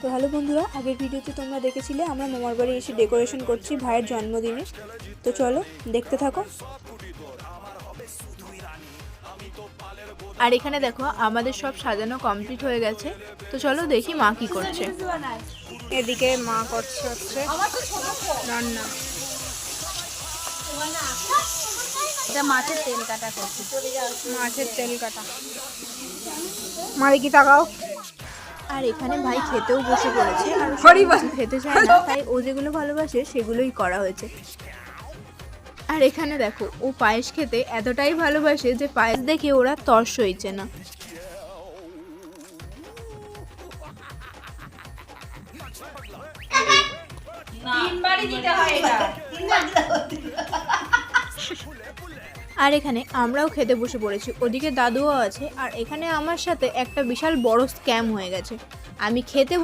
তো হ্যালো বন্ধুরা, আগের ভিডিওতে তোমরা দেখেছিলে আমরা মামার বাড়ি এসে ডেকোরেশন করছি ভাইয়ের জন্মদিনে। তো চলো দেখতে থাকো। আর এখানে দেখো আমাদের সব সাজানো কমপ্লিট হয়ে গেছে। তো চলো দেখি মা কি করছে। এদিকে মা করছে হচ্ছে রান্না। এটা মাছের তেল কাটা করছি। মাছের তেল কাটা। মারে কি তাকাও। আর এখানে ভাই খেতেও বসে পড়েছে, আর কিছু খেতে চায় না, তাই ও যেগুলো ভালোবাসে সেগুলোই করা হয়েছে। আর এখানে দেখো ও পায়েস খেতে এতটাই ভালোবাসে যে পায়েস দেখে ওরা তর সইছে না। আর এখানে আমরাও খেতে বসে পড়েছি, ওদিকে দাদুও আছে। আর এখানে আমার সাথে একটা বিশাল বড় স্ক্যাম হয়ে গেছে। আমি খেতে